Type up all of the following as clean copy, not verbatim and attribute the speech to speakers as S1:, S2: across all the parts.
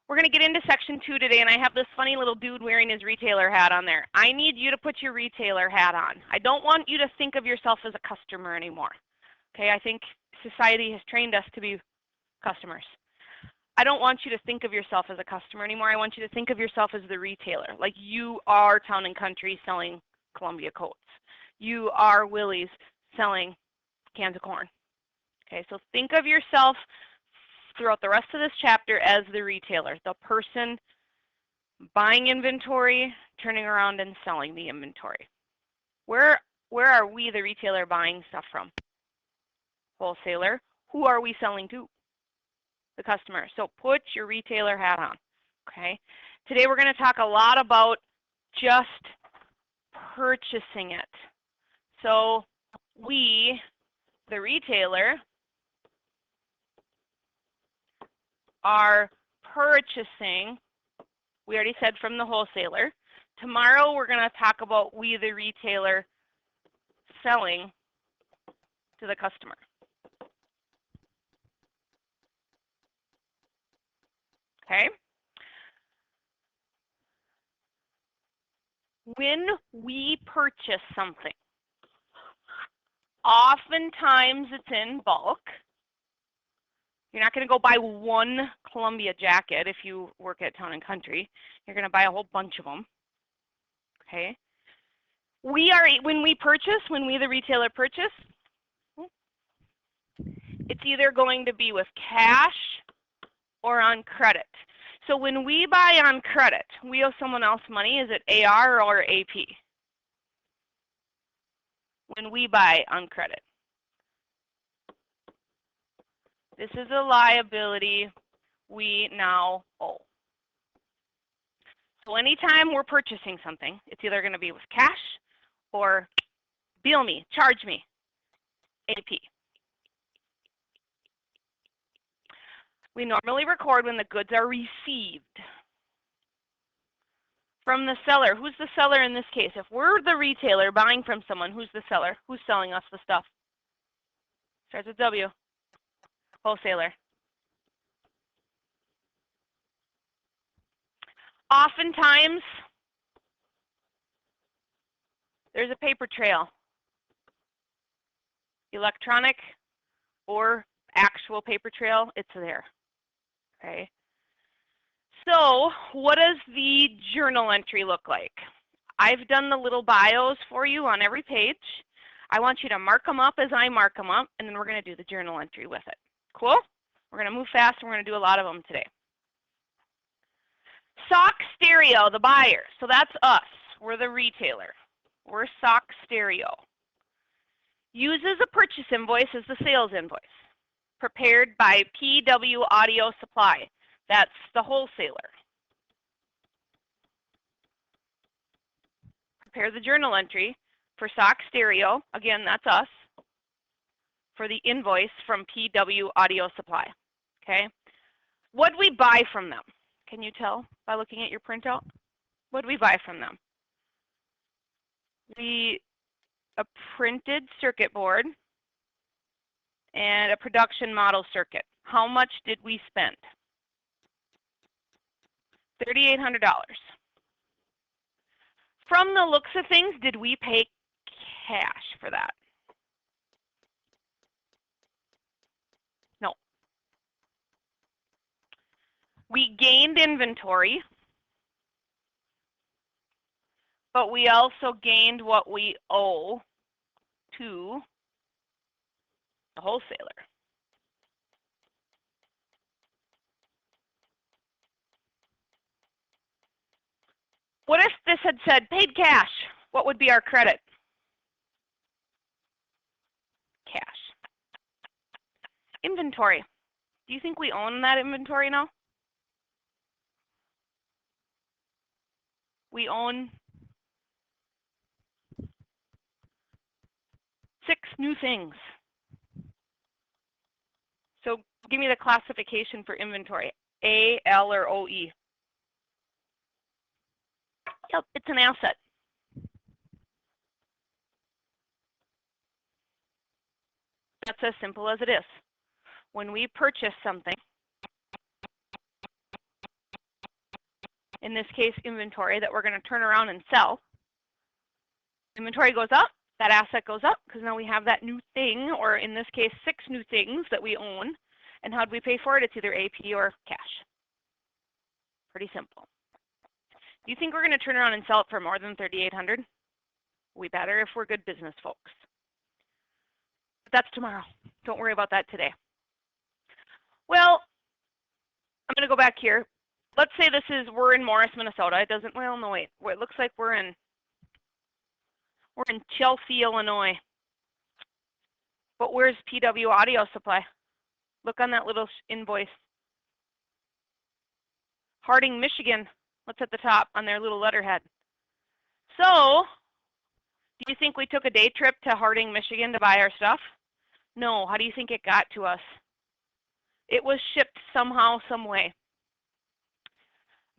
S1: We're going to get into section 2 today, and I have this funny little dude wearing his retailer hat on there. I need you to put your retailer hat on. I don't want you to think of yourself as a customer anymore. Okay, I think society has trained us to be customers. I don't want you to think of yourself as a customer anymore. I want you to think of yourself as the retailer. Like you are Town and Country selling Columbia coats. You are Willie's selling cans of corn. Okay, so think of yourself throughout the rest of this chapter as the retailer, the person buying inventory, turning around and selling the inventory. Where are we, the retailer, buying stuff from? Wholesaler. Who are we selling to? The customer. So put your retailer hat on. Okay. Today we're going to talk a lot about just purchasing it. So we, the retailer, are purchasing, we already said, from the wholesaler. Tomorrow we're going to talk about we, the retailer, selling to the customer. Okay? When we purchase something, oftentimes it's in bulk. You're not going to go buy one Columbia jacket if you work at Town and Country. You're going to buy a whole bunch of them. Okay. When we the retailer purchase, it's either going to be with cash or on credit. So when we buy on credit, we owe someone else money. Is it AR or AP? When we buy on credit. This is a liability we now owe. So anytime we're purchasing something, it's either going to be with cash or bill me, charge me, AP. We normally record when the goods are received from the seller. Who's the seller in this case? If we're the retailer buying from someone, who's the seller? Who's selling us the stuff? Starts with W. Wholesaler. Oftentimes, there's a paper trail. Electronic or actual paper trail, it's there. Okay. So what does the journal entry look like? I've done the little bios for you on every page. I want you to mark them up as I mark them up, and then we're going to do the journal entry with it. Cool? We're going to move fast, and we're going to do a lot of them today. Sock Stereo, the buyer. So that's us. We're the retailer. We're Sock Stereo. Uses a purchase invoice as the sales invoice, prepared by PW Audio Supply. That's the wholesaler. Prepare the journal entry for Sock Stereo. Again, that's us. For the invoice from PW Audio Supply. Okay. What did we buy from them? Can you tell by looking at your printout? What did we buy from them? A printed circuit board and a production model circuit. How much did we spend? $3,800. From the looks of things, did we pay cash for that? No. We gained inventory, but we also gained what we owe to the wholesaler. What if this had said paid cash? What would be our credit? Cash. Inventory. Do you think we own that inventory now? We own 6 new things. So give me the classification for inventory. A, L, or OE? Yep, it's an asset. That's as simple as it is. When we purchase something, in this case inventory, that we're going to turn around and sell. Inventory goes up, that asset goes up because now we have that new thing, or in this case 6 new things that we own. And how do we pay for it? It's either AP or cash. Pretty simple. Do you think we're going to turn around and sell it for more than $3,800? We better if we're good business folks. But that's tomorrow. Don't worry about that today. Well, I'm going to go back here. Let's say we're in Morris, Minnesota. It doesn't, well, no, wait. It looks like we're in Chelsea, Illinois. But where's PW Audio Supply? Look on that little invoice. Harding, Michigan. What's at the top on their little letterhead? So, do you think we took a day trip to Harding, Michigan to buy our stuff? No. How do you think it got to us? It was shipped somehow, some way.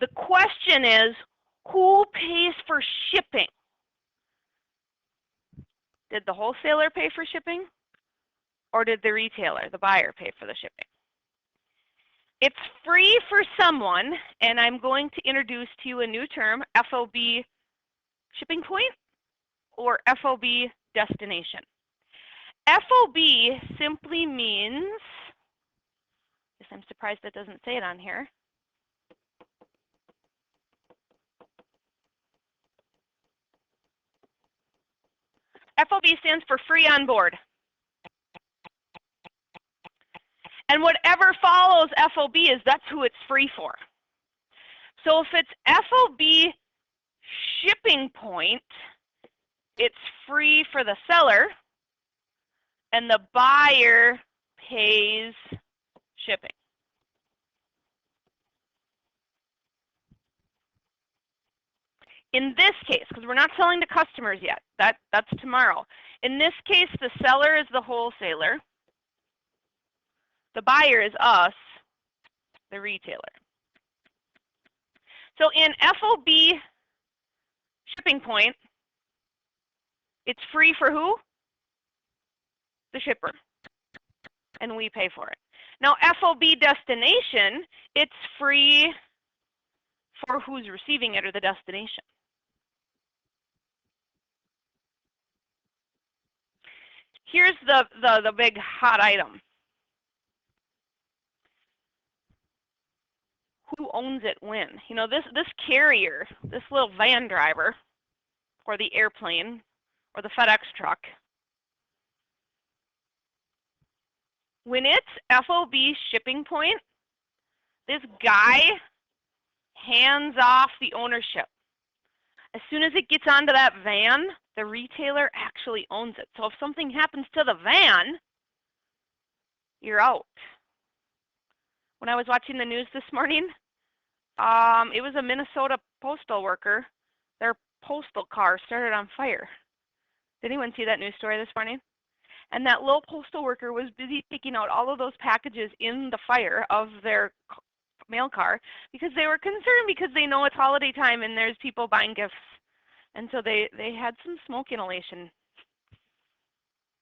S1: The question is, who pays for shipping? Did the wholesaler pay for shipping? Or did the retailer, the buyer, pay for the shipping? It's free for someone, and I'm going to introduce to you a new term, FOB shipping point or FOB destination. FOB simply means, I guess I'm surprised that doesn't say it on here. FOB stands for free on board. And whatever follows FOB that's who it's free for. So if it's FOB shipping point, it's free for the seller, and the buyer pays shipping. In this case, because we're not selling to customers yet, that's tomorrow. In this case, the seller is the wholesaler. The buyer is us, the retailer. So in FOB shipping point, it's free for who? The shipper. And we pay for it. Now FOB destination, it's free for who's receiving it or the destination. Here's the big hot item. Who owns it when? You know, this carrier, this little van driver, or the airplane, or the FedEx truck, when it's FOB shipping point, this guy hands off the ownership. As soon as it gets onto that van, the retailer actually owns it. So if something happens to the van, you're out. When I was watching the news this morning, it was a Minnesota postal worker. Their postal car started on fire. Did anyone see that news story this morning? And that little postal worker was busy taking out all of those packages in the fire of their mail car because they were concerned because they know it's holiday time and there's people buying gifts. And so they had some smoke inhalation.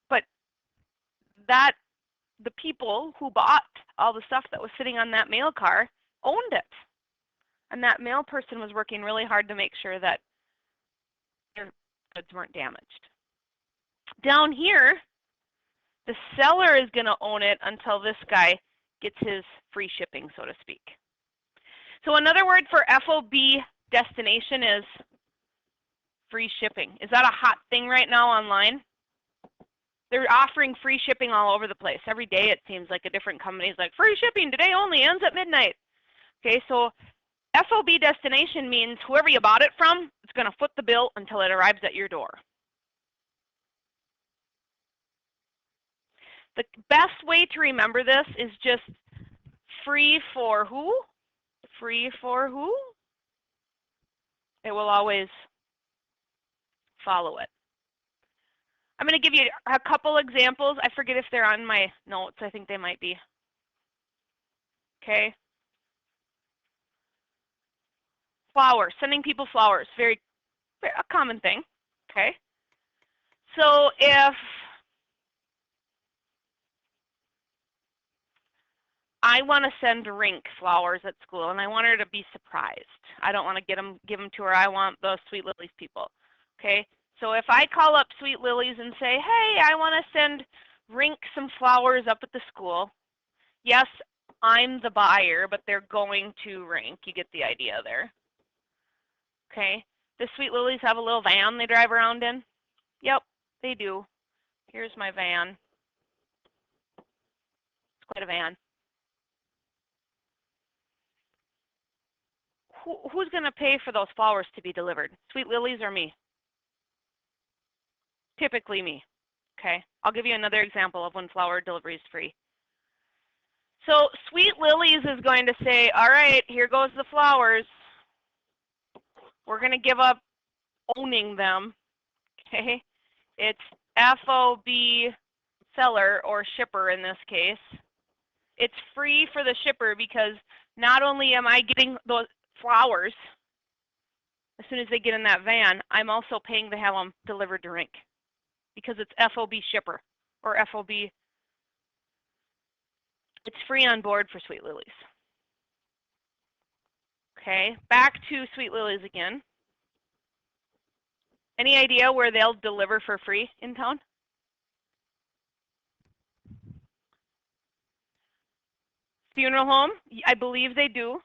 S1: But the people who bought all the stuff that was sitting on that mail car owned it. And that mail person was working really hard to make sure that their goods weren't damaged. Down here, the seller is going to own it until this guy gets his free shipping, so to speak. So another word for FOB destination is free shipping. Is that a hot thing right now online? They're offering free shipping all over the place. Every day it seems like a different company is like, free shipping today only, ends at midnight. Okay, so FOB destination means whoever you bought it from is going to foot the bill until it arrives at your door. The best way to remember this is just free for who? Free for who? It will always follow it. I'm going to give you a couple examples. I forget if they're on my notes. I think they might be. Okay. Flowers, sending people flowers, very a common thing. Okay. So if I want to send Rink flowers at school, and I want her to be surprised. I don't want to give them to her. I want those Sweet Lilies people. Okay, so if I call up Sweet Lilies and say, hey, I want to send Rink some flowers up at the school. Yes, I'm the buyer, but they're going to Rink. You get the idea there. Okay, the Sweet Lilies have a little van they drive around in. Yep, they do. Here's my van. It's quite a van. Who's going to pay for those flowers to be delivered? Sweet Lilies or me? Typically me. Okay, I'll give you another example of when flower delivery is free. So Sweet Lilies is going to say, all right, here goes the flowers. We're going to give up owning them. Okay, it's FOB seller or shipper in this case. It's free for the shipper because not only am I getting those flowers as soon as they get in that van, I'm also paying to have them delivered to Rink because it's FOB shipper or FOB. It's free on board for Sweet Lilies. Okay, back to Sweet Lilies again. Any idea where they'll deliver for free in town? Funeral home, I believe they do.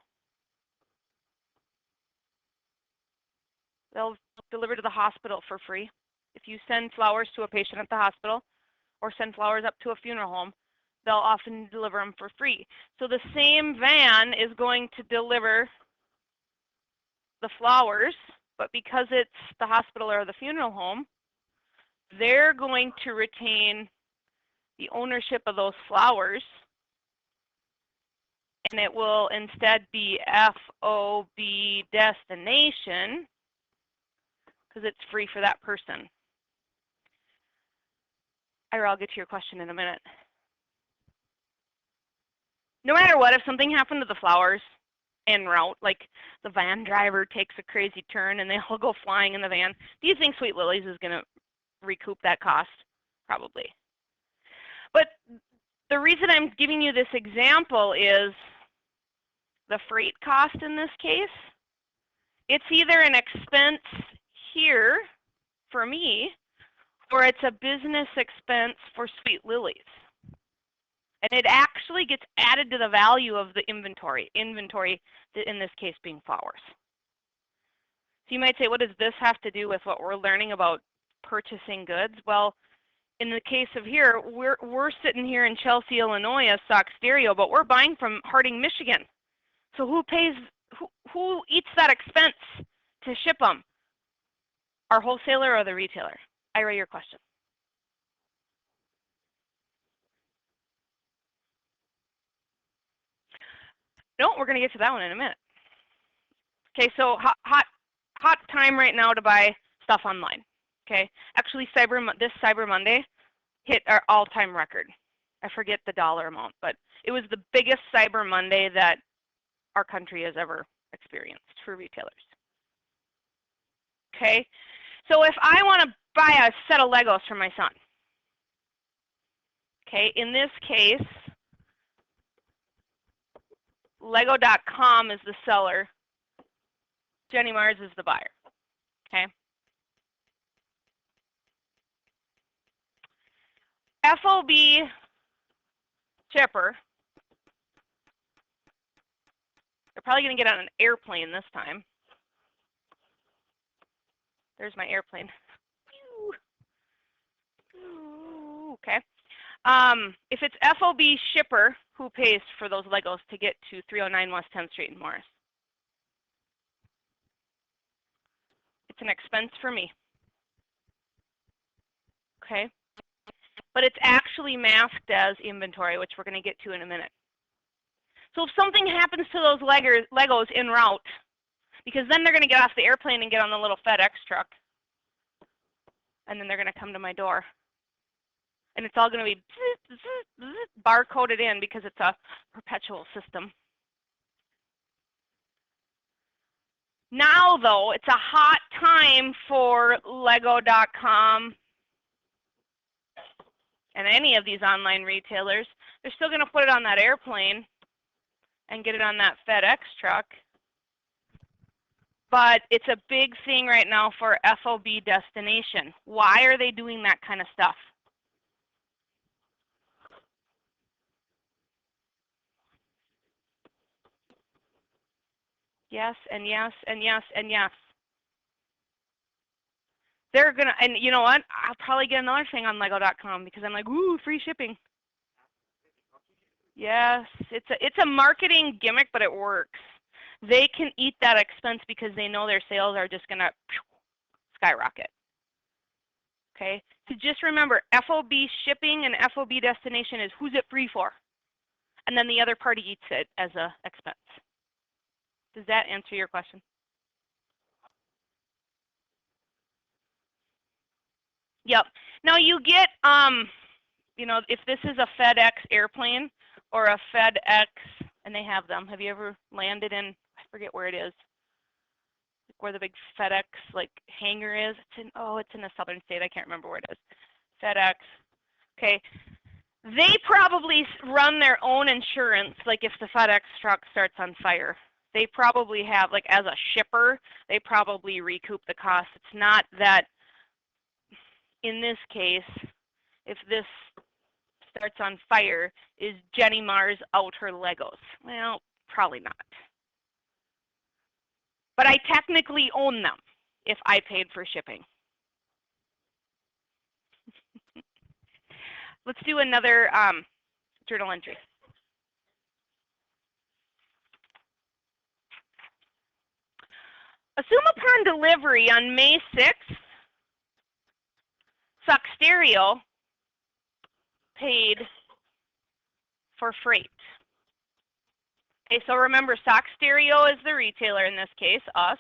S1: They'll deliver to the hospital for free. If you send flowers to a patient at the hospital or send flowers up to a funeral home, they'll often deliver them for free. So the same van is going to deliver the flowers, but because it's the hospital or the funeral home, they're going to retain the ownership of those flowers, and it will instead be FOB destination because it's free for that person. Ira, I'll get to your question in a minute. No matter what, if something happened to the flowers en route, like the van driver takes a crazy turn and they all go flying in the van, do you think Sweet Lilies is going to recoup that cost? Probably. But the reason I'm giving you this example is the freight cost in this case. It's either an expense here for me, or it's a business expense for Sweet Lilies. And it actually gets added to the value of the inventory in this case being flowers. So you might say, what does this have to do with what we're learning about purchasing goods? Well, in the case of here, we're sitting here in Chelsea, Illinois as Sock Stereo, but we're buying from Harding, Michigan. So who eats that expense to ship them? Our wholesaler or the retailer? Ira, your question. No, we're going to get to that one in a minute. Okay, so hot time right now to buy stuff online. Okay, actually this Cyber Monday hit our all-time record. I forget the dollar amount, but it was the biggest Cyber Monday that our country has ever experienced for retailers. Okay, so if I want to buy a set of Legos for my son, okay, in this case, Lego.com is the seller, Jenny Mars is the buyer, okay? FOB shipper, they're probably going to get on an airplane this time. There's my airplane. Okay. If it's FOB shipper, who pays for those Legos to get to 309 West 10th Street in Morris? It's an expense for me. Okay. But it's actually masked as inventory, which we're going to get to in a minute. So if something happens to those Legos en route, because then they're going to get off the airplane and get on the little FedEx truck, and then they're going to come to my door. And it's all going to be barcoded in because it's a perpetual system. Now, though, it's a hot time for Lego.com and any of these online retailers. They're still going to put it on that airplane, and get it on that FedEx truck. But it's a big thing right now for FOB destination. Why are they doing that kind of stuff? Yes, and yes, and yes, and yes. They're gonna, and you know what? I'll probably get another thing on Lego.com because I'm like, ooh, free shipping. Yes, it's a marketing gimmick, but it works. They can eat that expense because they know their sales are just gonna skyrocket. Okay, so just remember, FOB shipping and FOB destination is who's it free for, and then the other party eats it as a expense. Does that answer your question? Yep. Now you get, you know, if this is a FedEx airplane or a FedEx, and they have them. Have you ever landed in, I forget where it is, where the big FedEx like hangar is? It's in a southern state. I can't remember where it is. FedEx. Okay. They probably run their own insurance, like if the FedEx truck starts on fire. They probably have, like as a shipper, they probably recoup the cost. It's not that, in this case, if this starts on fire, is Jenny Mars out her Legos? Well, probably not. But I technically own them if I paid for shipping. Let's do another journal entry. Assume upon delivery on May 6th, Suck Stereo paid for freight. Okay, so remember, Sock Stereo is the retailer in this case, us.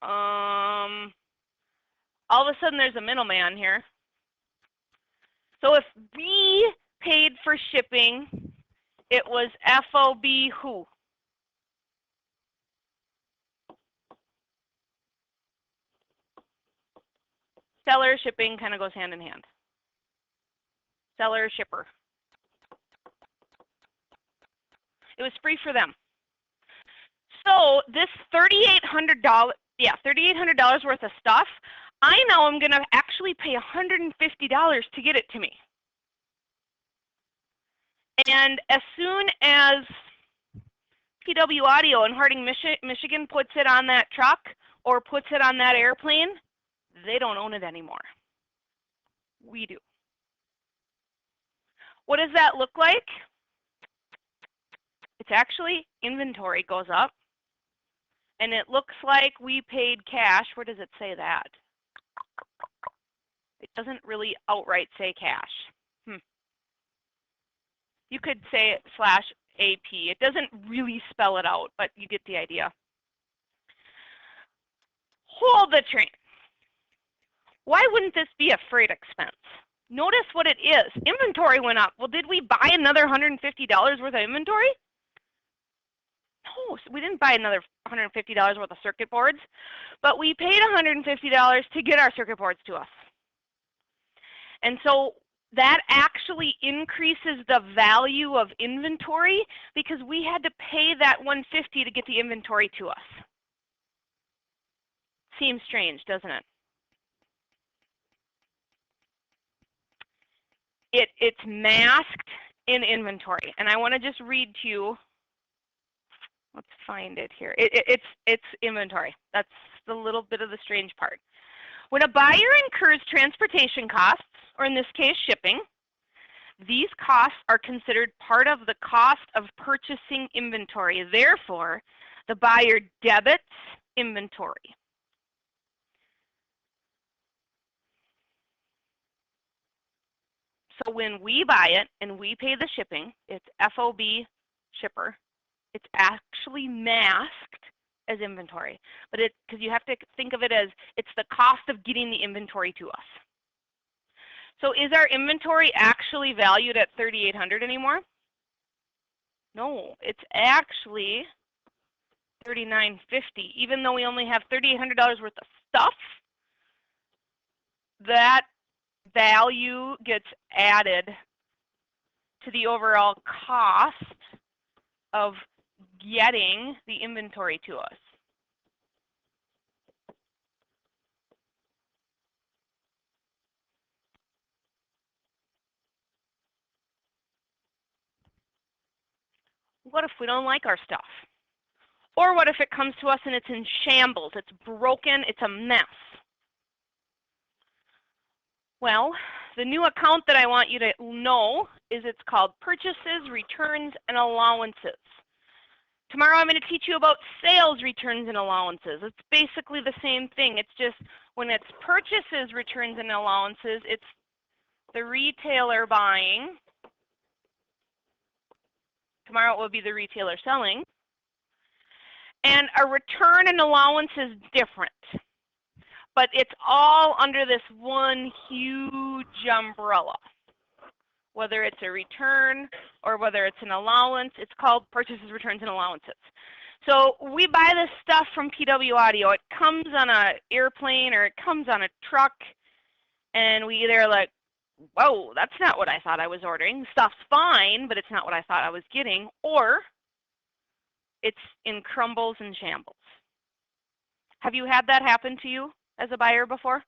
S1: All of a sudden, there's a middleman here. So if we paid for shipping, it was FOB who? Seller, shipping kind of goes hand in hand. Seller, shipper. It was free for them. So this $3,800, $3,800 worth of stuff, I know I'm going to actually pay $150 to get it to me. And as soon as PW Audio in Harding, Michigan puts it on that truck or puts it on that airplane, they don't own it anymore. We do. What does that look like? It's actually inventory goes up. And it looks like we paid cash. Where does it say that? It doesn't really outright say cash. You could say /AP. It doesn't really spell it out, but you get the idea. Hold the train. Why wouldn't this be a freight expense? Notice what it is. Inventory went up. Well, did we buy another $150 worth of inventory? No, so we didn't buy another $150 worth of circuit boards, but we paid $150 to get our circuit boards to us. And so that actually increases the value of inventory because we had to pay that $150 to get the inventory to us. Seems strange, doesn't it? It's masked in inventory. And I want to just read to you. Let's find it here. It's inventory. That's the little bit of the strange part. When a buyer incurs transportation costs, or in this case shipping, these costs are considered part of the cost of purchasing inventory. Therefore, the buyer debits inventory. So when we buy it and we pay the shipping, it's FOB shipper. It's actually masked as inventory, but because you have to think of it as it's the cost of getting the inventory to us. So is our inventory actually valued at $3,800 anymore? No, it's actually $3,950. Even though we only have $3,800 worth of stuff, that value gets added to the overall cost of getting the inventory to us. What if we don't like our stuff? Or what if it comes to us and it's in shambles, it's broken, it's a mess? Well, the new account that I want you to know is it's called Purchases, Returns, and Allowances. Tomorrow I'm going to teach you about sales returns and allowances. It's basically the same thing. It's just when it's purchases, returns, and allowances, it's the retailer buying. Tomorrow it will be the retailer selling. And a return and allowance is different. But it's all under this one huge umbrella. Whether it's a return or whether it's an allowance, it's called purchases, returns, and allowances. So we buy this stuff from PW Audio. It comes on an airplane or it comes on a truck, and we either like, whoa, that's not what I thought I was ordering. Stuff's fine, but it's not what I thought I was getting. Or it's in crumbles and shambles. Have you had that happen to you as a buyer before?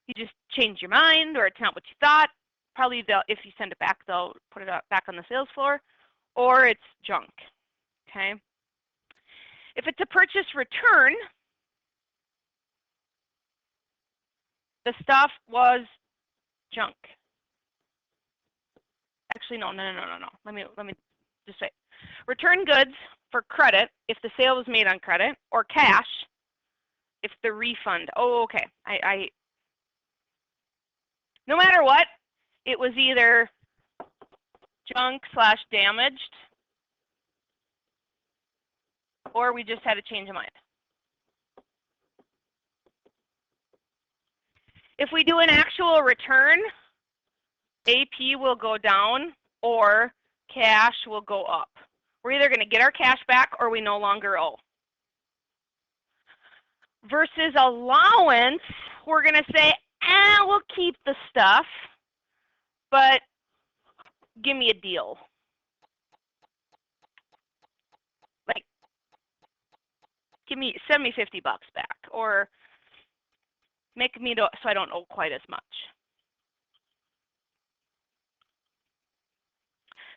S1: You just change your mind, or it's not what you thought. Probably if you send it back, they'll put it back on the sales floor, or it's junk, okay? If it's a purchase return, the stuff was junk. Actually, no. Let me just say, return goods for credit if the sale was made on credit, or cash if the refund. Oh, okay. No matter what, it was either junk / damaged, or we just had a change of mind. If we do an actual return, AP will go down or cash will go up. We're either going to get our cash back or we no longer owe. Versus allowance, we're going to say, we'll keep the stuff, but give me a deal. Like, send me $50 back, or make me so I don't owe quite as much.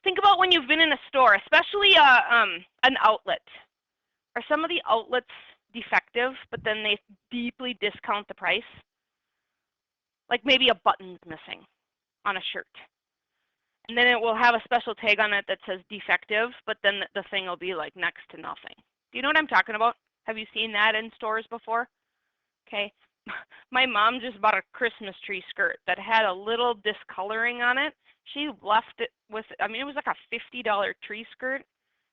S1: Think about when you've been in a store, especially an outlet. Are some of the outlets defective, but then they deeply discount the price? Like maybe a button's missing on a shirt. And then it will have a special tag on it that says defective, but then the thing will be like next to nothing. Do you know what I'm talking about? Have you seen that in stores before? Okay. My mom just bought a Christmas tree skirt that had a little discoloring on it. She left it with, it was like a $50 tree skirt.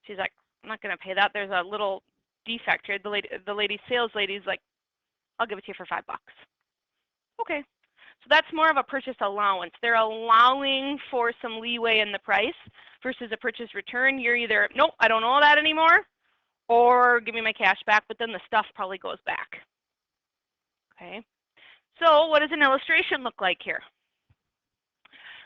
S1: She's like, I'm not going to pay that. There's a little defect here. The sales lady's like, I'll give it to you for $5. Okay. So that's more of a purchase allowance. They're allowing for some leeway in the price versus a purchase return. You're either, nope, I don't owe that anymore, or give me my cash back, but then the stuff probably goes back. Okay. So what does an illustration look like here?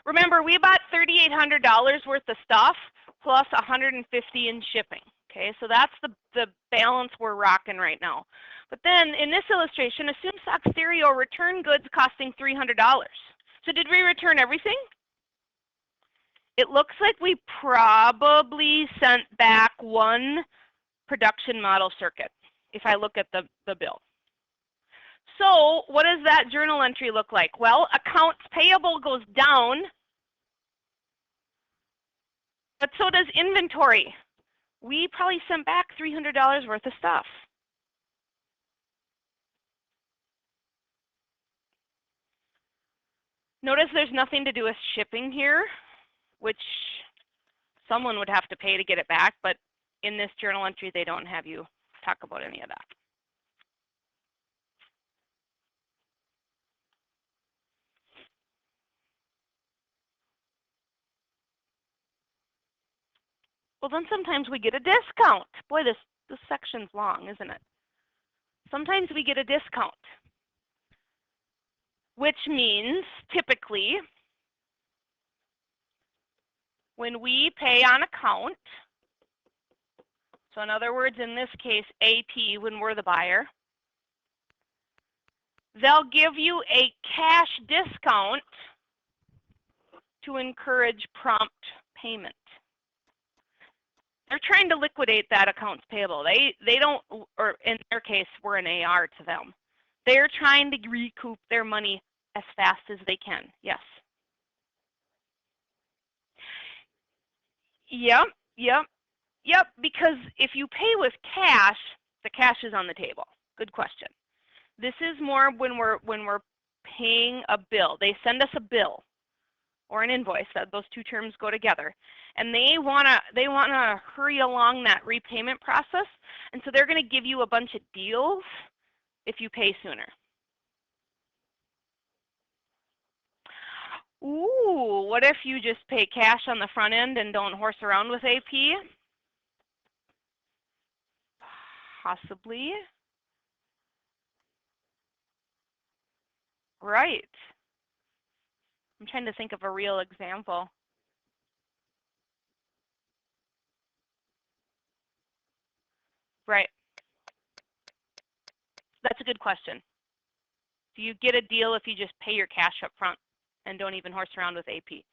S1: Remember, we bought $3,800 worth of stuff plus $150 in shipping. Okay, so that's the balance we're rocking right now. But then in this illustration, assume stock stereo return goods costing $300. So did we return everything? It looks like we probably sent back one production model circuit if I look at the bill. So what does that journal entry look like? Well, accounts payable goes down, but so does inventory. We probably sent back $300 worth of stuff. Notice there's nothing to do with shipping here, which someone would have to pay to get it back, but in this journal entry, they don't have you talk about any of that. Well, then sometimes we get a discount. Boy, this section's long, isn't it? Sometimes we get a discount, which means typically when we pay on account, So in other words, in this case, AP, when we're the buyer, they'll give you a cash discount to encourage prompt payment. They're trying to liquidate that accounts payable. They don't, or in their case, we're an AR to them. They're trying to recoup their money as fast as they can. Yes. Yep. Because if you pay with cash, the cash is on the table. Good question. This is more when we're paying a bill. They send us a bill or an invoice. Those two terms go together, and they wanna hurry along that repayment process, and so they're going to give you a bunch of deals if you pay sooner. Ooh, what if you just pay cash on the front end and don't horse around with AP? Possibly. Right. I'm trying to think of a real example. Right. That's a good question. Do you get a deal if you just pay your cash up front and don't even horse around with AP?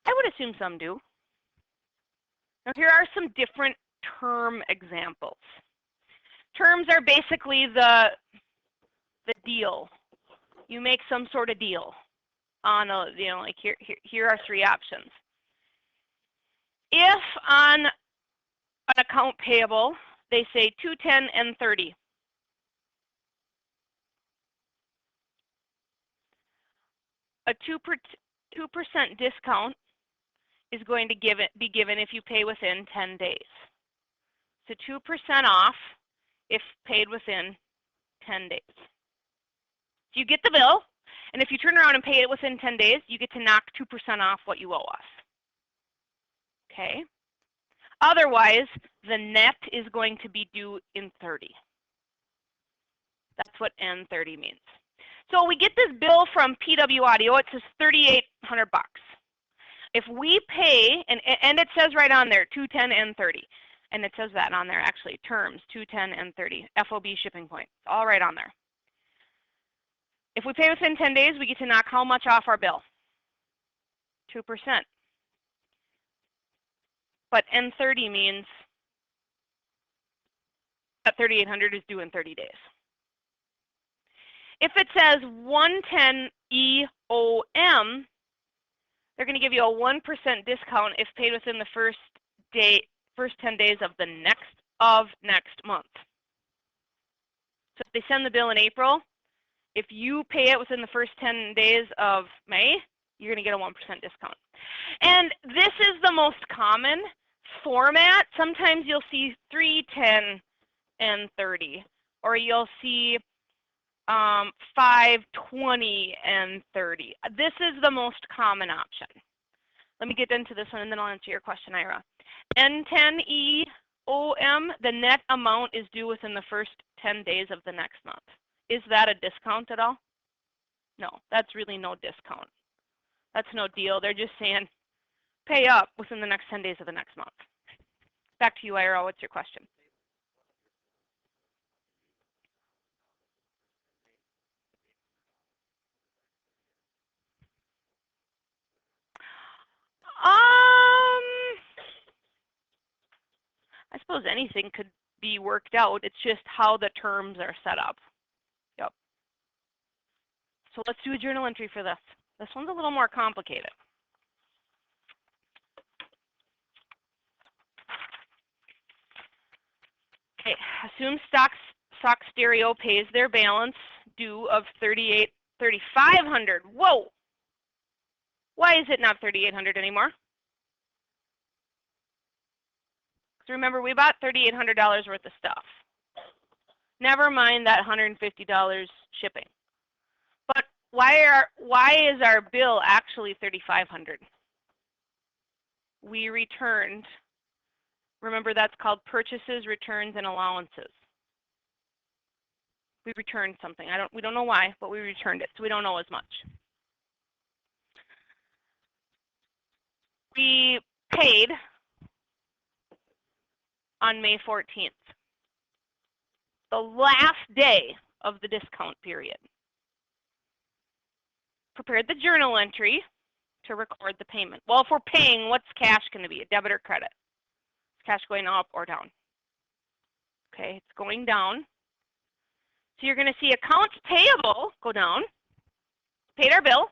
S1: I would assume some do. Now here are some different term examples. Terms are basically the deal. You make some sort of deal on a, like here are three options. If on an account payable, they say 210 and 30. A 2% discount is going to be given if you pay within 10 days. So 2% off if paid within 10 days. So you get the bill, and if you turn around and pay it within 10 days, you get to knock 2% off what you owe us. Okay? Otherwise, the net is going to be due in 30. That's what N30 means. So we get this bill from PW Audio. It says $3,800. If we pay, and it says right on there, 210 and 30. And it says that on there actually, terms, 210 and 30, FOB shipping point, all right on there. If we pay within 10 days, we get to knock how much off our bill? 2%. But N30 means that $3,800 is due in 30 days. If it says 110 EOM, they're going to give you a 1% discount if paid within the first 10 days of the next month. So if they send the bill in April, if you pay it within the first 10 days of May, you're going to get a 1% discount. And this is the most common format. Sometimes you'll see 310 and 30, or you'll see 520 and 30. This is the most common option. Let me get into this one and then I'll answer your question, Ira. N10 EOM, the net amount is due within the first 10 days of the next month. Is that a discount at all? No, that's really no discount. That's no deal. They're just saying pay up within the next 10 days of the next month. Back to you, Ira. What's your question? I suppose anything could be worked out. It's just how the terms are set up. Yep. So let's do a journal entry for this. This one's a little more complicated. Okay, assume stock stereo pays their balance due of $3,500. Whoa! Why is it not $3,800 anymore? So remember, we bought $3,800 worth of stuff. Never mind that $150 shipping. But why is our bill actually $3,500? We returned. Remember, that's called purchases, returns, and allowances. We returned something. We don't know why, but we returned it, so we don't know as much. We paid on May 14th, the last day of the discount period. Prepared the journal entry to record the payment. Well, if we're paying, what's cash going to be, a debit or credit? Is cash going up or down? Okay, it's going down. So you're going to see accounts payable go down, paid our bill.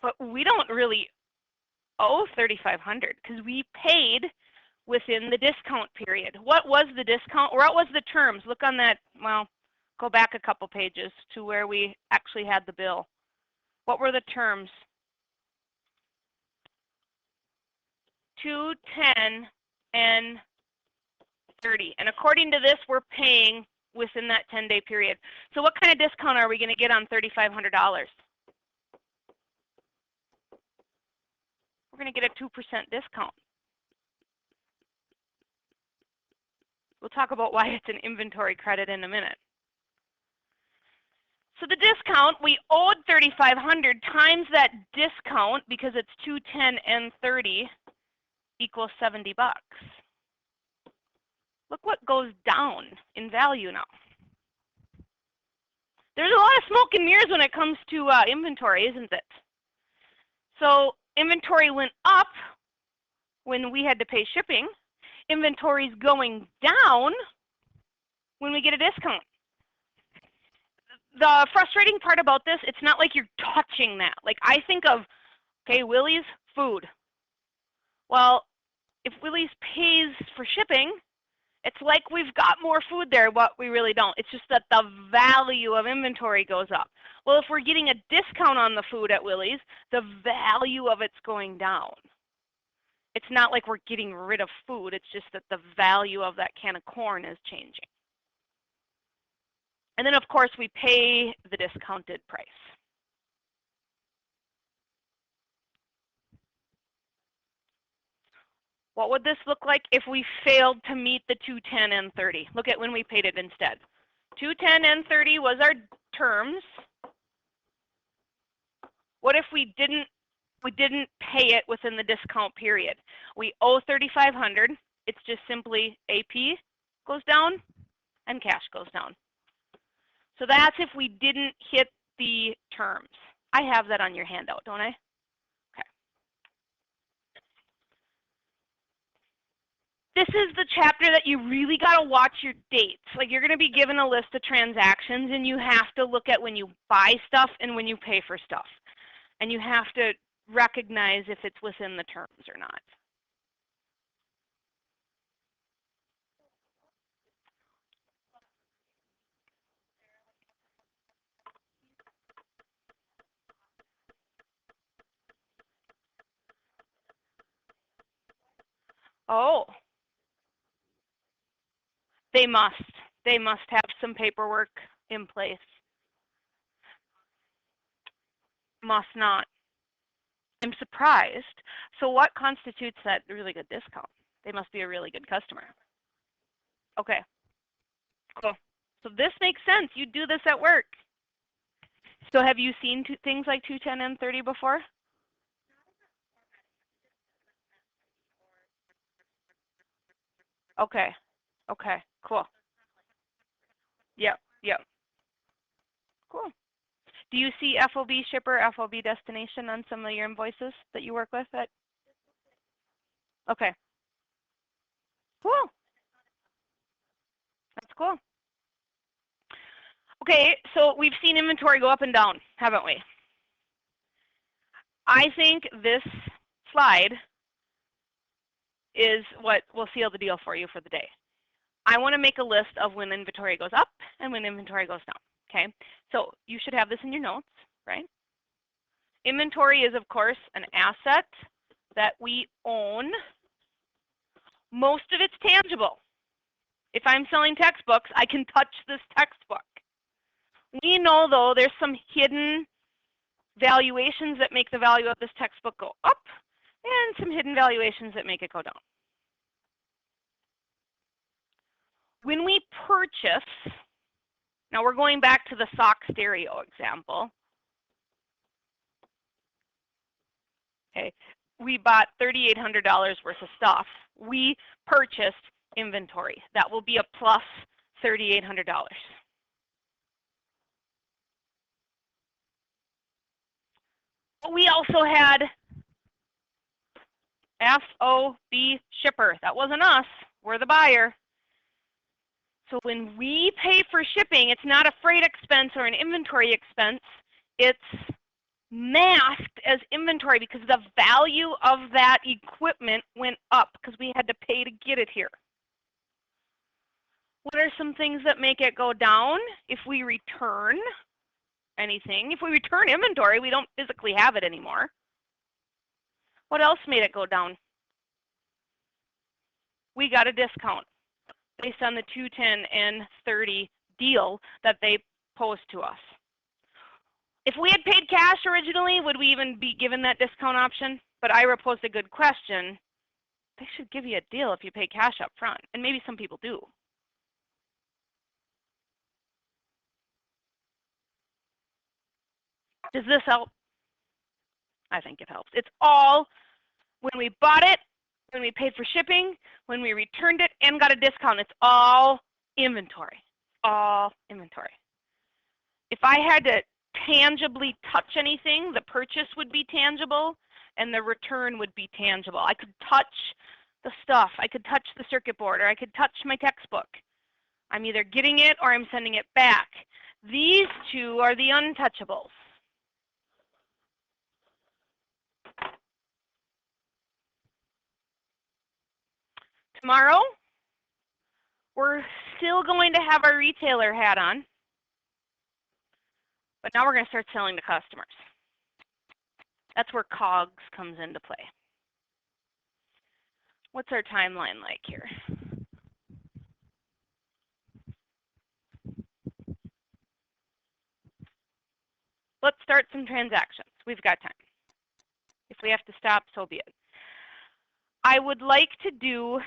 S1: But we don't really owe $3,500 because we paid within the discount period. What was the discount, or what was the terms? Look on that, well, go back a couple pages to where we actually had the bill. What were the terms? 2, 10, and 30. And according to this, we're paying within that 10-day period. So what kind of discount are we going to get on $3,500? We're going to get a 2% discount. We'll talk about why it's an inventory credit in a minute. So the discount, we owed $3,500 times that discount, because it's 2, 10, and 30 equals $70. Look what goes down in value now. There's a lot of smoke and mirrors when it comes to inventory, isn't it? So inventory went up when we had to pay shipping. Inventory's going down when we get a discount. The frustrating part about this, it's not like you're touching that. Like I think of, okay, Willie's food. Well, if Willie's pays for shipping, it's like we've got more food there, but we really don't. It's just that the value of inventory goes up. Well, if we're getting a discount on the food at Willie's, the value of it's going down. It's not like we're getting rid of food. It's just that the value of that can of corn is changing. And then, of course, we pay the discounted price. What would this look like if we failed to meet the 2, 10, and 30? Look at when we paid it instead. 2, 10, and 30 was our terms. What if we didn't pay it within the discount period? We owe $3,500. It's just simply AP goes down and cash goes down. So that's if we didn't hit the terms. I have that on your handout, don't I? Okay. This is the chapter that you really got to watch your dates. Like you're going to be given a list of transactions and you have to look at when you buy stuff and when you pay for stuff. And you have to recognize if it's within the terms or not. Oh, they must. They must have some paperwork in place. Must not. I'm surprised. So what constitutes that really good discount? They must be a really good customer. Okay, cool. So this makes sense. You do this at work. So have you seen things like 2, 10, and 30 before? Okay. Okay, cool. Yep, yep. Cool. Do you see FOB shipper, FOB destination on some of your invoices that you work with? Okay. Cool. That's cool. Okay, so we've seen inventory go up and down, haven't we? I think this slide is what will seal the deal for you for the day. I want to make a list of when inventory goes up and when inventory goes down. Okay, so you should have this in your notes, right? Inventory is, of course, an asset that we own. Most of it's tangible. If I'm selling textbooks, I can touch this textbook. We know, though, there's some hidden valuations that make the value of this textbook go up and some hidden valuations that make it go down. When we purchase, now we're going back to the sock stereo example. Okay, we bought $3,800 worth of stuff. We purchased inventory. That will be a plus $3,800. We also had FOB shipper. That wasn't us. We're the buyer. So when we pay for shipping, it's not a freight expense or an inventory expense. It's masked as inventory because the value of that equipment went up because we had to pay to get it here. What are some things that make it go down? If we return anything, if we return inventory, we don't physically have it anymore. What else made it go down? We got a discount based on the 210 and 30 deal that they posed to us. If we had paid cash originally, would we even be given that discount option? But Ira posed a good question. They should give you a deal if you pay cash up front, and maybe some people do. Does this help? I think it helps. It's all when we bought it, when we paid for shipping, when we returned it and got a discount. It's all inventory. All inventory. If I had to tangibly touch anything, the purchase would be tangible and the return would be tangible. I could touch the stuff. I could touch the circuit board, or I could touch my textbook. I'm either getting it or I'm sending it back. These two are the untouchables. Tomorrow, we're still going to have our retailer hat on, but now we're going to start selling to customers. That's where COGS comes into play. What's our timeline like here? Let's start some transactions. We've got time. If we have to stop, so be it. I would like to do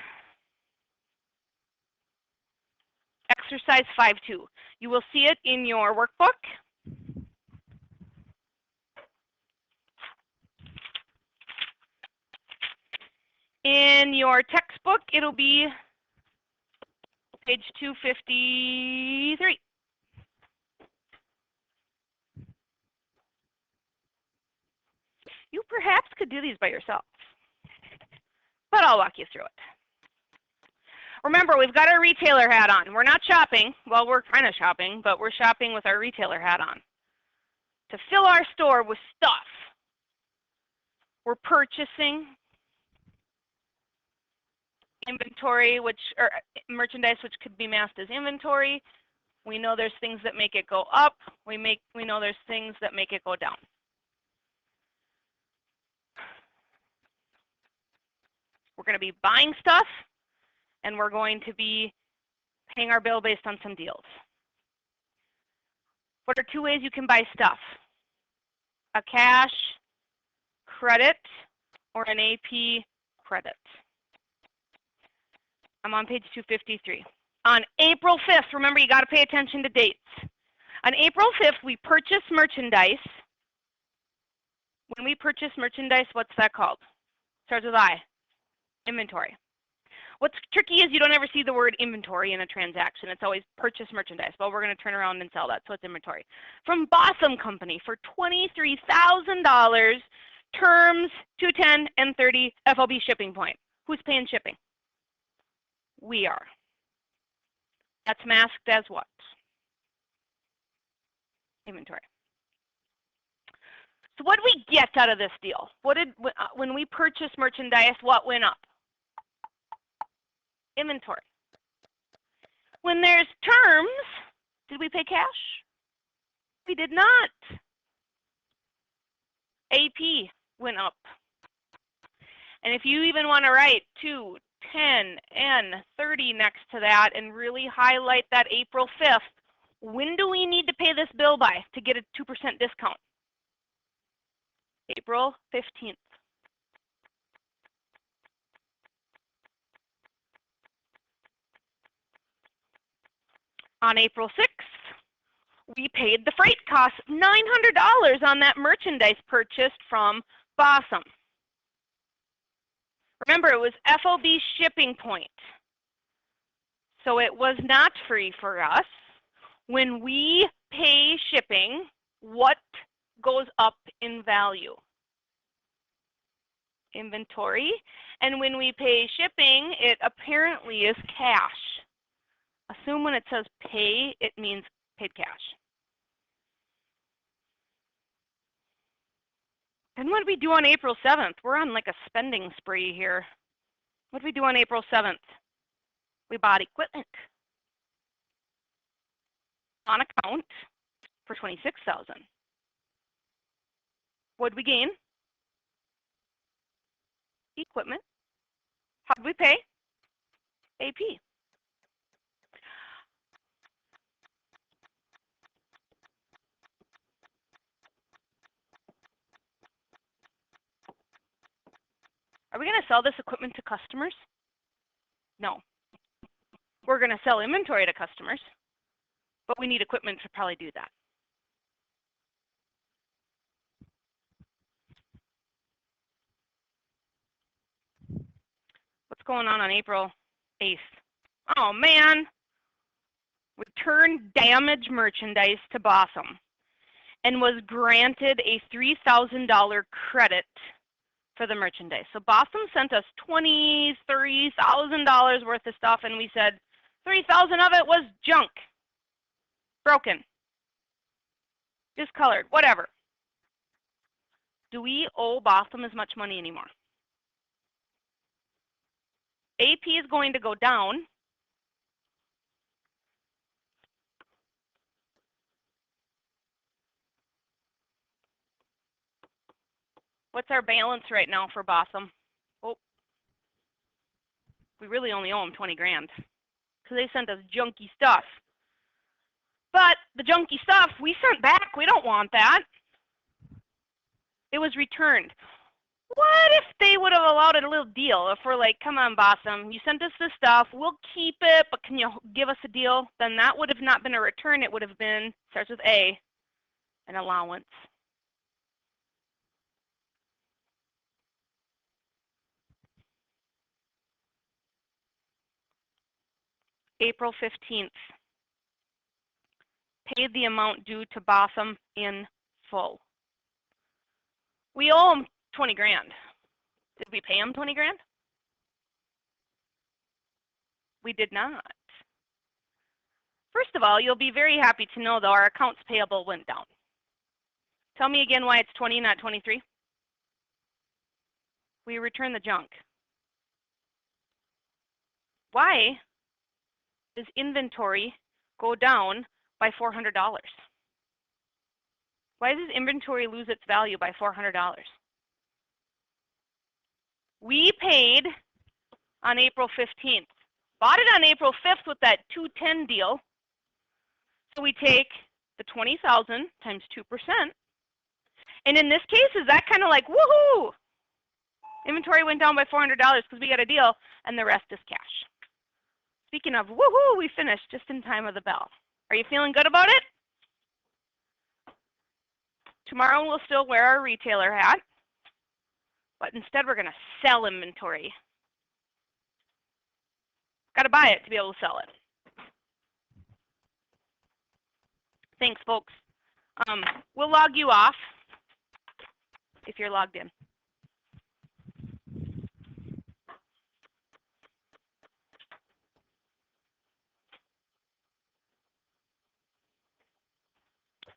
S1: exercise 5.2. You will see it in your workbook. In your textbook, it'll be page 253. You perhaps could do these by yourself, but I'll walk you through it. Remember, we've got our retailer hat on. We're not shopping. Well, we're kind of shopping, but we're shopping with our retailer hat on. To fill our store with stuff, we're purchasing inventory, or merchandise, which could be masked as inventory. We know there's things that make it go up. We know there's things that make it go down. We're going to be buying stuff, and we're going to be paying our bill based on some deals. What are two ways you can buy stuff? A cash credit or an AP credit. I'm on page 253. On April 5th, remember you got to pay attention to dates. On April 5th, we purchased merchandise. When we purchase merchandise, what's that called? Starts with I. Inventory. What's tricky is you don't ever see the word inventory in a transaction. It's always purchase merchandise. Well, we're going to turn around and sell that, so it's inventory. From Bossum Company for $23,000, terms 210 and 30 FOB shipping point. Who's paying shipping? We are. That's masked as what? Inventory. So what did we get out of this deal? When we purchased merchandise, what went up? Inventory. When there's terms, did we pay cash? We did not. AP went up. And if you even want to write 2, 10, and 30 next to that and really highlight that April 5th, when do we need to pay this bill by to get a 2% discount? April 15th. On April 6th, we paid the freight cost $900 on that merchandise purchased from Bossum. Remember, it was FOB shipping point. So it was not free for us. When we pay shipping, what goes up in value? Inventory. And when we pay shipping, it apparently is cash. Assume when it says pay, it means paid cash. And what did we do on April 7th? We're on like a spending spree here. What did we do on April 7th? We bought equipment on account for $26,000. What did we gain? Equipment. How did we pay? AP. Are we going to sell this equipment to customers? No. We're going to sell inventory to customers, but we need equipment to probably do that. What's going on April 8th? Oh man, returned damaged merchandise to Botham and was granted a $3,000 credit for the merchandise. So Botham sent us $23,000 worth of stuff, and we said $3,000 of it was junk, broken, discolored, whatever. Do we owe Botham as much money anymore? AP is going to go down. What's our balance right now for Botham? Oh, we really only owe them 20 grand because they sent us junky stuff. But the junky stuff we sent back, we don't want that. It was returned. What if they would have allowed a little deal? If we're like, come on, Botham, you sent us this stuff, we'll keep it, but can you give us a deal? Then that would have not been a return, it would have been, starts with A, an allowance. April 15th. Paid the amount due to Botham in full. We owe them 20 grand. Did we pay them 20 grand? We did not. First of all, you'll be very happy to know, though, our accounts payable went down. Tell me again why it's 20, not 23. We returned the junk. Why does inventory go down by $400? Why does inventory lose its value by $400? We paid on April 15th. Bought it on April 5th with that 210 deal. So we take the 20,000 times 2%. And in this case, is that kind of like, woohoo! Inventory went down by $400 because we got a deal, and the rest is cash. Speaking of woohoo, we finished just in time of the bell. Are you feeling good about it? Tomorrow we'll still wear our retailer hat, but instead we're going to sell inventory. Got to buy it to be able to sell it. Thanks, folks. We'll log you off if you're logged in.